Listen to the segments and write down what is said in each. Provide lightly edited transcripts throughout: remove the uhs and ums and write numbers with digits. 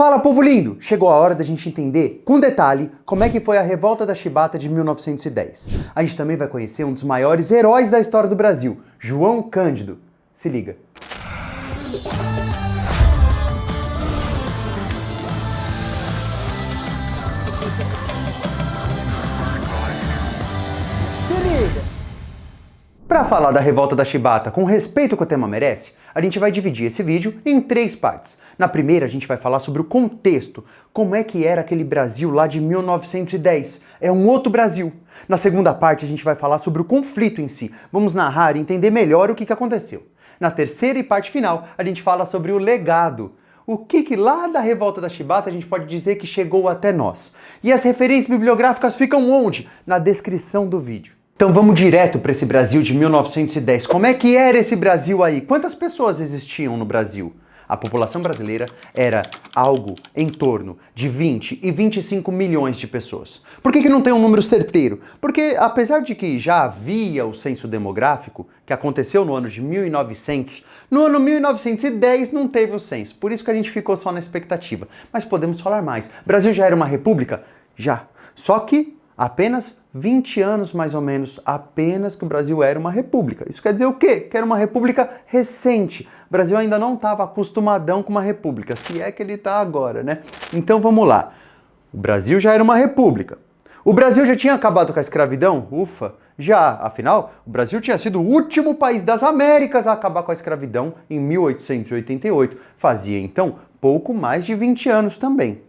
Fala, povo lindo! Chegou a hora da gente entender, com detalhe, como é que foi a Revolta da Chibata de 1910. A gente também vai conhecer um dos maiores heróis da história do Brasil, João Cândido. Se liga. Para falar da Revolta da Chibata com o respeito que o tema merece, a gente vai dividir esse vídeo em 3 partes. Na primeira, a gente vai falar sobre o contexto, como é que era aquele Brasil lá de 1910. É um outro Brasil. Na segunda parte, a gente vai falar sobre o conflito em si. Vamos narrar e entender melhor o que aconteceu. Na terceira e parte final, a gente fala sobre o legado. O que lá da Revolta da Chibata a gente pode dizer que chegou até nós. E as referências bibliográficas ficam onde? Na descrição do vídeo. Então vamos direto para esse Brasil de 1910. Como é que era esse Brasil aí? Quantas pessoas existiam no Brasil? A população brasileira era algo em torno de 20 e 25 milhões de pessoas. Por que não tem um número certeiro? Porque apesar de que já havia o censo demográfico, que aconteceu no ano de 1900, no ano 1910 não teve o censo. Por isso que a gente ficou só na expectativa. Mas podemos falar mais. O Brasil já era uma república? Já. Só que apenas 20 anos, mais ou menos, apenas que o Brasil era uma república. Isso quer dizer o quê? Que era uma república recente. O Brasil ainda não estava acostumadão com uma república, se é que ele está agora, né? Então vamos lá. O Brasil já era uma república. O Brasil já tinha acabado com a escravidão? Ufa, já. Afinal, o Brasil tinha sido o último país das Américas a acabar com a escravidão em 1888. Fazia, então, pouco mais de 20 anos também.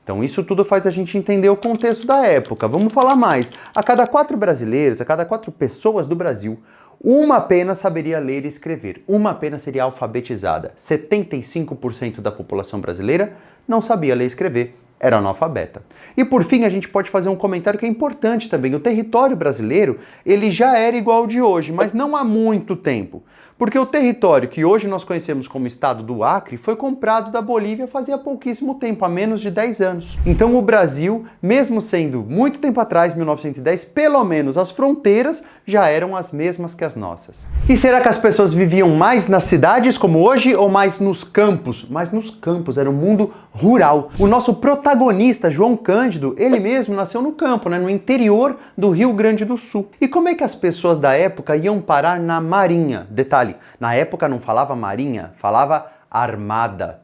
Então isso tudo faz a gente entender o contexto da época. Vamos falar mais. A cada 4 brasileiros, a cada 4 pessoas do Brasil, uma apenas saberia ler e escrever. Uma apenas seria alfabetizada. 75% da população brasileira não sabia ler e escrever. Era analfabeta. E por fim, a gente pode fazer um comentário que é importante também. O território brasileiro, ele já era igual ao de hoje, mas não há muito tempo. Porque o território que hoje nós conhecemos como estado do Acre foi comprado da Bolívia fazia pouquíssimo tempo, há menos de 10 anos. Então o Brasil, mesmo sendo muito tempo atrás, 1910, pelo menos as fronteiras já eram as mesmas que as nossas. E será que as pessoas viviam mais nas cidades como hoje ou mais nos campos? Mais nos campos, era um mundo rural. O nosso protagonista, João Cândido, ele mesmo nasceu no campo, no interior do Rio Grande do Sul. E como é que as pessoas da época iam parar na marinha? Detalhe, na época não falava marinha, falava armada.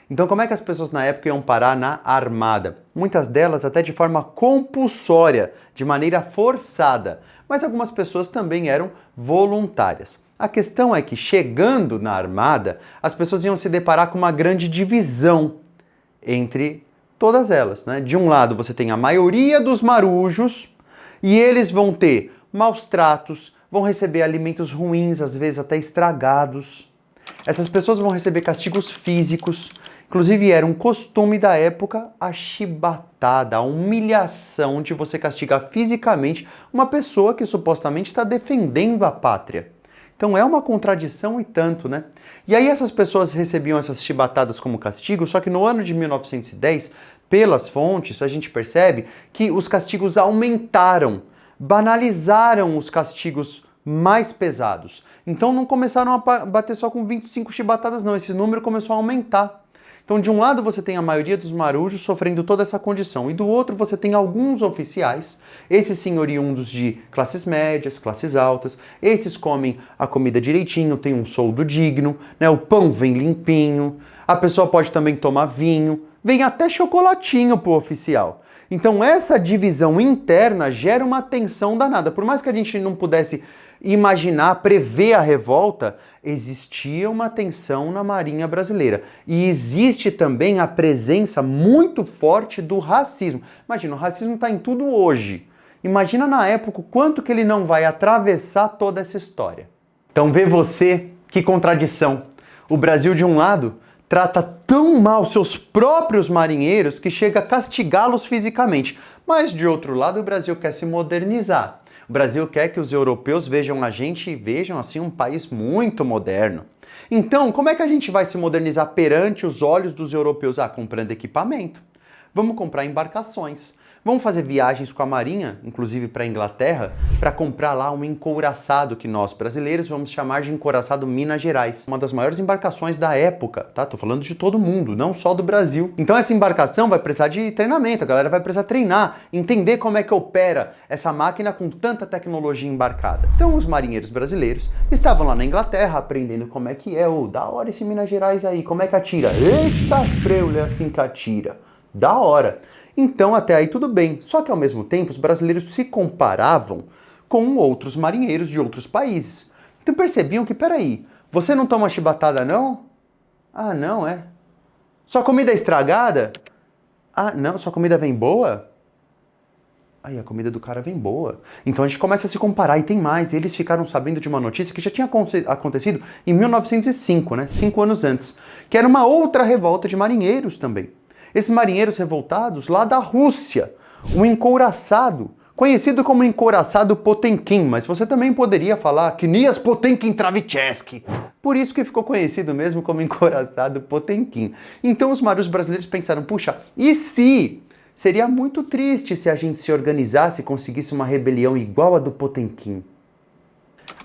Então como é que as pessoas na época iam parar na armada? Muitas delas até de forma compulsória, de maneira forçada. Mas algumas pessoas também eram voluntárias. A questão é que chegando na armada, as pessoas iam se deparar com uma grande divisão entre todas elas, né? De um lado você tem a maioria dos marujos e eles vão ter maus tratos, vão receber alimentos ruins, às vezes até estragados. Essas pessoas vão receber castigos físicos. Inclusive era um costume da época a chibatada, a humilhação de você castigar fisicamente uma pessoa que supostamente está defendendo a pátria. Então é uma contradição e tanto, né? E aí essas pessoas recebiam essas chibatadas como castigo, só que no ano de 1910, pelas fontes, a gente percebe que os castigos aumentaram, banalizaram os castigos mais pesados. Então não começaram a bater só com 25 chibatadas não, esse número começou a aumentar. Então de um lado você tem a maioria dos marujos sofrendo toda essa condição e do outro você tem alguns oficiais, esses sim oriundos de classes médias, classes altas, esses comem a comida direitinho, tem um soldo digno, né? O pão vem limpinho, a pessoa pode também tomar vinho, vem até chocolatinho pro oficial. Então essa divisão interna gera uma tensão danada. Por mais que a gente não pudesse imaginar, prever a revolta, existia uma tensão na Marinha brasileira. E existe também a presença muito forte do racismo. Imagina, o racismo está em tudo hoje. Imagina na época o quanto que ele não vai atravessar toda essa história. Então vê você, que contradição. O Brasil, de um lado, trata tão mal seus próprios marinheiros que chega a castigá-los fisicamente. Mas, de outro lado, o Brasil quer se modernizar. O Brasil quer que os europeus vejam a gente e vejam, assim, um país muito moderno. Então, como é que a gente vai se modernizar perante os olhos dos europeus? Comprando equipamento. Vamos comprar embarcações. vão fazer viagens com a Marinha, inclusive para a Inglaterra, para comprar lá um encouraçado que nós brasileiros vamos chamar de encouraçado Minas Gerais. Uma das maiores embarcações da época, tá? Tô falando de todo mundo, não só do Brasil. Então essa embarcação vai precisar de treinamento, a galera vai precisar treinar, entender como é que opera essa máquina com tanta tecnologia embarcada. Então os marinheiros brasileiros estavam lá na Inglaterra aprendendo como é que é, da hora esse Minas Gerais aí, como é que atira? Eita, preule, é assim que atira. Da hora. Então até aí tudo bem, só que ao mesmo tempo os brasileiros se comparavam com outros marinheiros de outros países. Então percebiam que, peraí, você não toma chibatada não? Ah, não, é? Sua comida é estragada? Ah, não, sua comida vem boa? Aí a comida do cara vem boa. Então a gente começa a se comparar e tem mais. Eles ficaram sabendo de uma notícia que já tinha acontecido em 1905, né? 5 anos antes, que era uma outra revolta de marinheiros também. Esses marinheiros revoltados lá da Rússia, o encouraçado, conhecido como encouraçado Potemkin, mas você também poderia falar Kniaz Potemkin Travicheski. Por isso que ficou conhecido mesmo como encouraçado Potemkin. Então os marinheiros brasileiros pensaram, puxa, e se? Seria muito triste se a gente se organizasse e conseguisse uma rebelião igual a do Potemkin.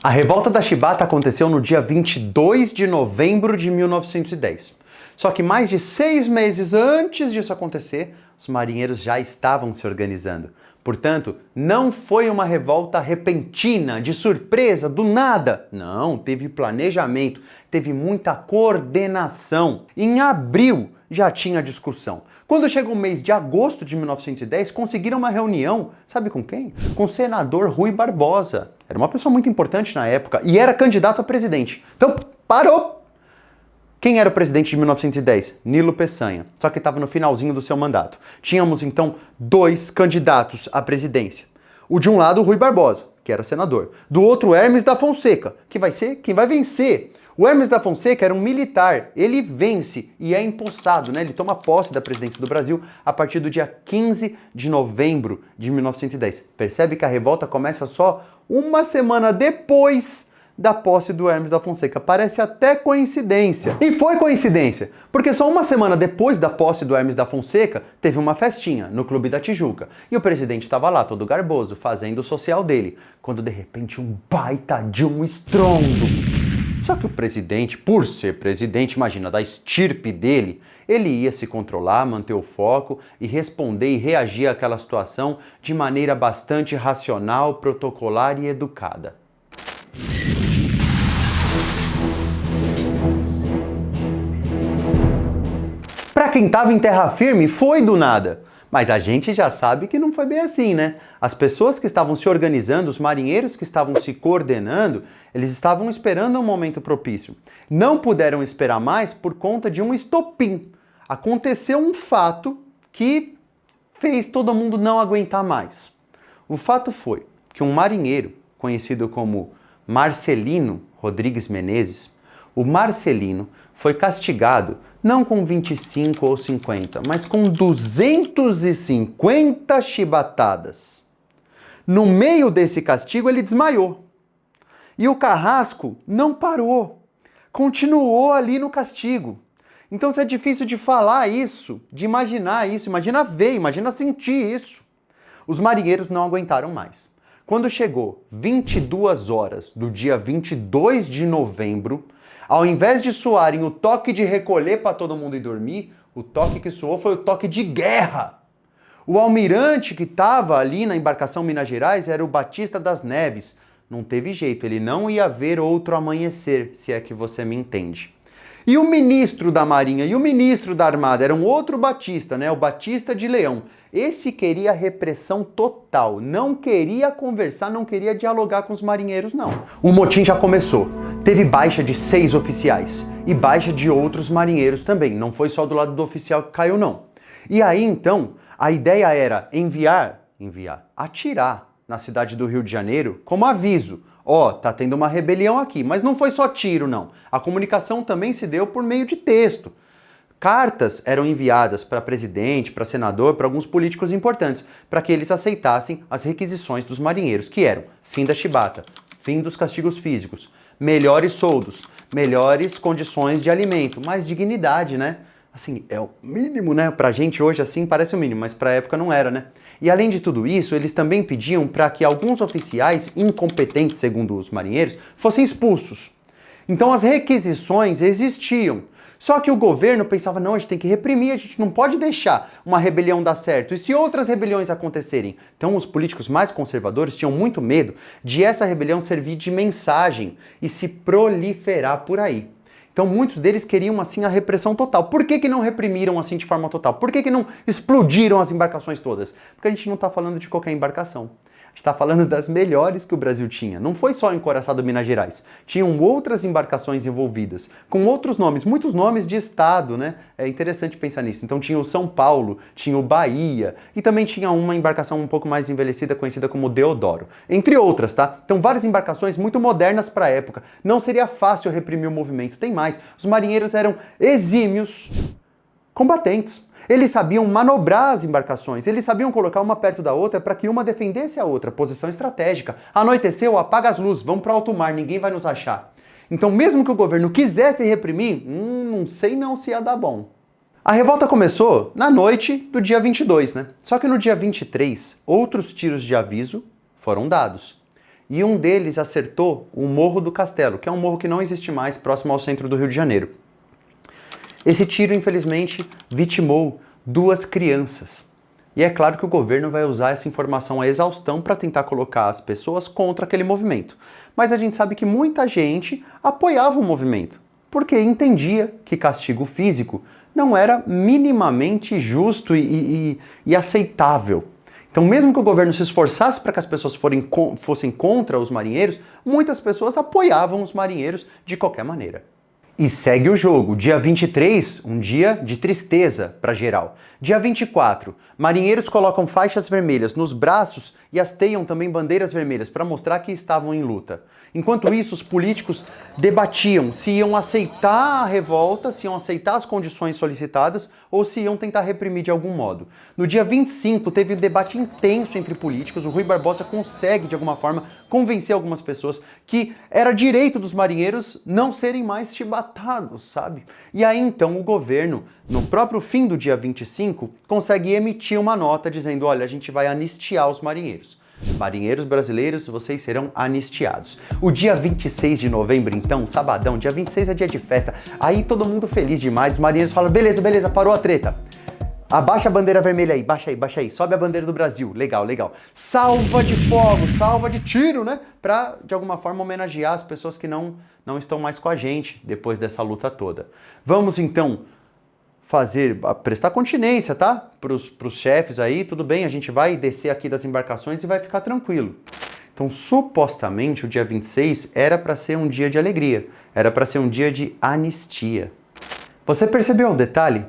A revolta da Chibata aconteceu no dia 22 de novembro de 1910. Só que mais de 6 meses antes disso acontecer, os marinheiros já estavam se organizando. Portanto, não foi uma revolta repentina, de surpresa, do nada. Não, teve planejamento, teve muita coordenação. Em abril já tinha discussão. Quando chegou o mês de agosto de 1910, conseguiram uma reunião, sabe com quem? Com o senador Rui Barbosa. Era uma pessoa muito importante na época e era candidato a presidente. Então, parou! Quem era o presidente de 1910? Nilo Peçanha, só que estava no finalzinho do seu mandato. Tínhamos então 2 candidatos à presidência. O de um lado, o Rui Barbosa, que era senador. Do outro, Hermes da Fonseca, que vai ser quem vai vencer. O Hermes da Fonseca era um militar, ele vence e é empossado, né? Ele toma posse da presidência do Brasil a partir do dia 15 de novembro de 1910. Percebe que a revolta começa só uma semana depois da posse do Hermes da Fonseca. Parece até coincidência. E foi coincidência, porque só uma semana depois da posse do Hermes da Fonseca, teve uma festinha no Clube da Tijuca. E o presidente estava lá, todo garboso, fazendo o social dele, quando de repente um baita de um estrondo. Só que o presidente, por ser presidente, imagina, da estirpe dele, ele ia se controlar, manter o foco e responder e reagir àquela situação de maneira bastante racional, protocolar e educada. Para quem estava em terra firme, foi do nada. Mas a gente já sabe que não foi bem assim, né? As pessoas que estavam se organizando, os marinheiros que estavam se coordenando, eles estavam esperando um momento propício. Não puderam esperar mais por conta de um estopim. Aconteceu um fato que fez todo mundo não aguentar mais. O fato foi que um marinheiro, conhecido como Marcelino Rodrigues Menezes, o Marcelino foi castigado não com 25 ou 50, mas com 250 chibatadas. No meio desse castigo ele desmaiou. E o carrasco não parou. Continuou ali no castigo. Então é difícil de falar isso, de imaginar isso, imagina ver, imagina sentir isso. Os marinheiros não aguentaram mais. Quando chegou 22 horas do dia 22 de novembro, ao invés de soarem o toque de recolher para todo mundo ir dormir, o toque que soou foi o toque de guerra. O almirante que estava ali na embarcação Minas Gerais era o Batista das Neves. Não teve jeito, ele não ia ver outro amanhecer, se é que você me entende. E o ministro da Marinha e o ministro da Armada eram outro Batista, né? O Batista de Leão. Esse queria repressão total, não queria conversar, não queria dialogar com os marinheiros, não. O motim já começou. Teve baixa de 6 oficiais e baixa de outros marinheiros também. Não foi só do lado do oficial que caiu, não. E aí, então, a ideia era atirar na cidade do Rio de Janeiro como aviso. Ó, tá tendo uma rebelião aqui, mas não foi só tiro, não. A comunicação também se deu por meio de texto. Cartas eram enviadas para presidente, para senador, para alguns políticos importantes, para que eles aceitassem as requisições dos marinheiros, que eram fim da chibata, fim dos castigos físicos, melhores soldos, melhores condições de alimento, mais dignidade, né? Assim, é o mínimo, né? Pra gente hoje, assim, parece o mínimo, mas pra época não era, né? E além de tudo isso, eles também pediam para que alguns oficiais incompetentes, segundo os marinheiros, fossem expulsos. Então as requisições existiam. Só que o governo pensava, não, a gente tem que reprimir, a gente não pode deixar uma rebelião dar certo. E se outras rebeliões acontecerem? Então os políticos mais conservadores tinham muito medo de essa rebelião servir de mensagem e se proliferar por aí. Então muitos deles queriam assim a repressão total. Por que não reprimiram assim de forma total? Por que não explodiram as embarcações todas? Porque a gente não está falando de qualquer embarcação. A gente está falando das melhores que o Brasil tinha. Não foi só o encouraçado Minas Gerais. Tinham outras embarcações envolvidas, com outros nomes, muitos nomes de estado, né? É interessante pensar nisso. Então tinha o São Paulo, tinha o Bahia, e também tinha uma embarcação um pouco mais envelhecida, conhecida como Deodoro. Entre outras, tá? Então várias embarcações muito modernas para a época. Não seria fácil reprimir o movimento. Tem mais, os marinheiros eram exímios combatentes. Eles sabiam manobrar as embarcações, eles sabiam colocar uma perto da outra para que uma defendesse a outra, posição estratégica. Anoiteceu, apaga as luzes, vamos para alto mar, ninguém vai nos achar. Então, mesmo que o governo quisesse reprimir, não sei não se ia dar bom. A revolta começou na noite do dia 22, né? Só que no dia 23, outros tiros de aviso foram dados. E um deles acertou o Morro do Castelo, que é um morro que não existe mais, próximo ao centro do Rio de Janeiro. Esse tiro, infelizmente, vitimou 2 crianças. E é claro que o governo vai usar essa informação à exaustão para tentar colocar as pessoas contra aquele movimento. Mas a gente sabe que muita gente apoiava o movimento, porque entendia que castigo físico não era minimamente justo e aceitável. Então, mesmo que o governo se esforçasse para que as pessoas fossem contra os marinheiros, muitas pessoas apoiavam os marinheiros de qualquer maneira. E segue o jogo. Dia 23, um dia de tristeza para geral. Dia 24, marinheiros colocam faixas vermelhas nos braços e hasteiam também bandeiras vermelhas para mostrar que estavam em luta. Enquanto isso, os políticos debatiam se iam aceitar a revolta, se iam aceitar as condições solicitadas ou se iam tentar reprimir de algum modo. No dia 25, teve um debate intenso entre políticos. O Rui Barbosa consegue, de alguma forma, convencer algumas pessoas que era direito dos marinheiros não serem mais chibatados, sabe? E aí, então, o governo, no próprio fim do dia 25, consegue emitir uma nota dizendo, olha, a gente vai anistiar os marinheiros. Marinheiros brasileiros, vocês serão anistiados. O dia 26 de novembro, então, sabadão, dia 26 é dia de festa. Aí todo mundo feliz demais, os marinheiros falam, beleza, beleza, parou a treta. Abaixa a bandeira vermelha aí, baixa aí, sobe a bandeira do Brasil, legal, legal. Salva de fogo, salva de tiro, né? Pra, de alguma forma, homenagear as pessoas que não estão mais com a gente depois dessa luta toda. Vamos, então, prestar continência, tá? Pros chefes aí, tudo bem, a gente vai descer aqui das embarcações e vai ficar tranquilo. Então, supostamente, o dia 26 era para ser um dia de alegria, era para ser um dia de anistia. Você percebeu um detalhe?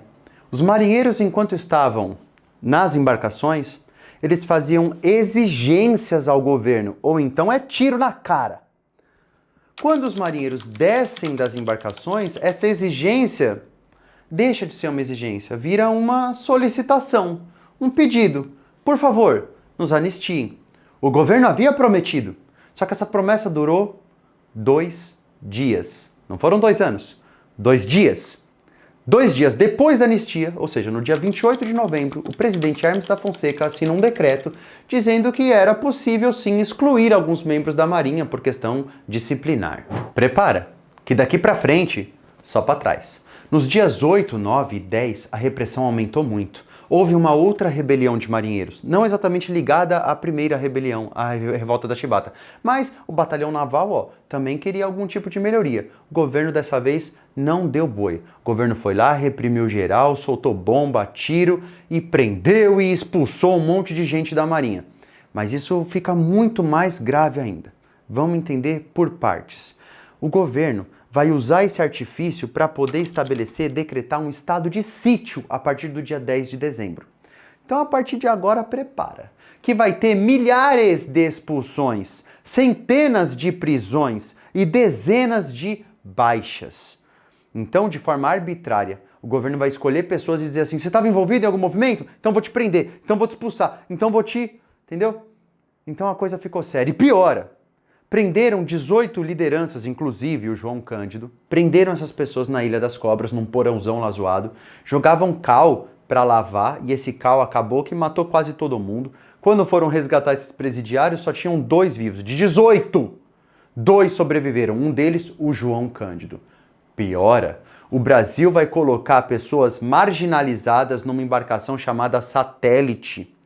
Os marinheiros, enquanto estavam nas embarcações, eles faziam exigências ao governo, ou então é tiro na cara. Quando os marinheiros descem das embarcações, essa exigência deixa de ser uma exigência, vira uma solicitação, um pedido. Por favor, nos anistiem. O governo havia prometido, só que essa promessa durou 2 dias. Não foram 2 anos, 2 dias. 2 dias depois da anistia, ou seja, no dia 28 de novembro, o presidente Hermes da Fonseca assina um decreto dizendo que era possível sim excluir alguns membros da Marinha por questão disciplinar. Prepara, que daqui pra frente, só pra trás. Nos dias 8, 9 e 10, a repressão aumentou muito. Houve uma outra rebelião de marinheiros, não exatamente ligada à primeira rebelião, à revolta da Chibata, mas o batalhão naval, também queria algum tipo de melhoria. O governo dessa vez não deu boi. O governo foi lá, reprimiu geral, soltou bomba, tiro e prendeu e expulsou um monte de gente da Marinha. Mas isso fica muito mais grave ainda. Vamos entender por partes. O governo vai usar esse artifício para poder decretar um estado de sítio a partir do dia 10 de dezembro. Então, a partir de agora, prepara, que vai ter milhares de expulsões, centenas de prisões e dezenas de baixas. Então, de forma arbitrária, o governo vai escolher pessoas e dizer assim, você estava envolvido em algum movimento? Então vou te prender, então vou te expulsar, então vou te... Entendeu? Então a coisa ficou séria. E piora. Prenderam 18 lideranças, inclusive o João Cândido. Prenderam essas pessoas na Ilha das Cobras, num porãozão lá zoado. Jogavam cal para lavar e esse cal acabou que matou quase todo mundo. Quando foram resgatar esses presidiários, só tinham 2 vivos. De 18, 2 sobreviveram. Um deles, o João Cândido. Piora, o Brasil vai colocar pessoas marginalizadas numa embarcação chamada Satélite.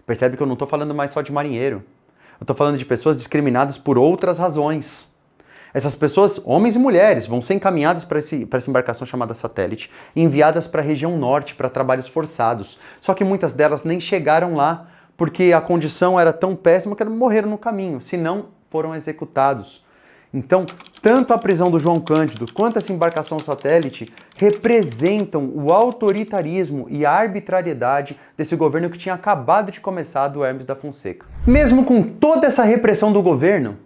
Percebe que eu não estou falando mais só de marinheiro. Eu estou falando de pessoas discriminadas por outras razões. Essas pessoas, homens e mulheres, vão ser encaminhadas para essa embarcação chamada Satélite e enviadas para a região norte para trabalhos forçados. Só que muitas delas nem chegaram lá porque a condição era tão péssima que eles morreram no caminho, se não foram executados. Então, tanto a prisão do João Cândido quanto essa embarcação Satélite representam o autoritarismo e a arbitrariedade desse governo que tinha acabado de começar do Hermes da Fonseca. Mesmo com toda essa repressão do governo,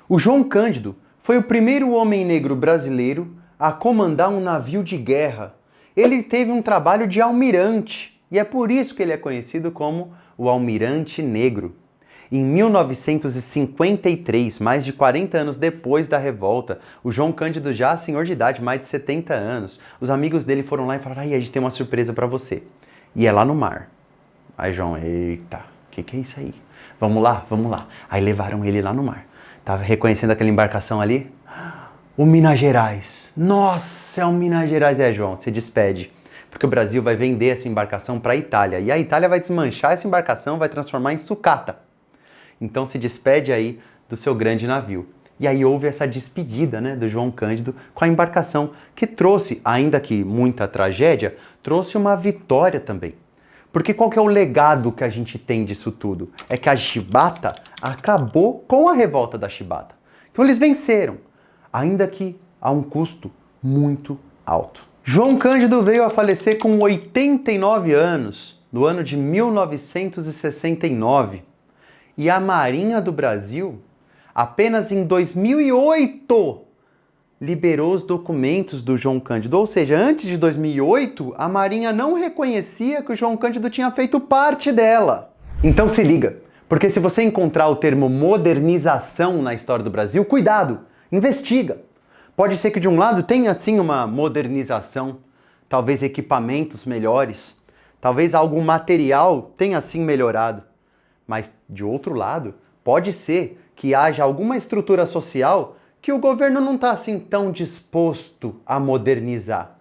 o João Cândido foi o primeiro homem negro brasileiro a comandar um navio de guerra. Ele teve um trabalho de almirante e é por isso que ele é conhecido como o Almirante Negro. Em 1953, mais de 40 anos depois da revolta, o João Cândido já senhor de idade, mais de 70 anos, os amigos dele foram lá e falaram: "Aí, a gente tem uma surpresa pra você." E é lá no mar. Aí João, eita, que é isso aí? Vamos lá, vamos lá. Aí levaram ele lá no mar. Tava reconhecendo aquela embarcação ali? O Minas Gerais. Nossa, é o Minas Gerais. É, João, se despede. Porque o Brasil vai vender essa embarcação para a Itália. E a Itália vai desmanchar essa embarcação, vai transformar em sucata. Então se despede aí do seu grande navio. E aí houve essa despedida, né, do João Cândido com a embarcação, que trouxe, ainda que muita tragédia, trouxe uma vitória também. Porque qual que é o legado que a gente tem disso tudo? É que a chibata acabou com a revolta da chibata. Então eles venceram, ainda que a um custo muito alto. João Cândido veio a falecer com 89 anos, no ano de 1969. E a Marinha do Brasil, apenas em 2008, liberou os documentos do João Cândido. Ou seja, antes de 2008, a Marinha não reconhecia que o João Cândido tinha feito parte dela. Então se liga, porque se você encontrar o termo modernização na história do Brasil, cuidado, investiga. Pode ser que de um lado tenha sim uma modernização, talvez equipamentos melhores, talvez algum material tenha sim melhorado. Mas, de outro lado, pode ser que haja alguma estrutura social que o governo não está assim tão disposto a modernizar.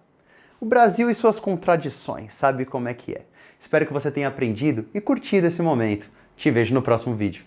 O Brasil e suas contradições, sabe como é que é. Espero que você tenha aprendido e curtido esse momento. Te vejo no próximo vídeo.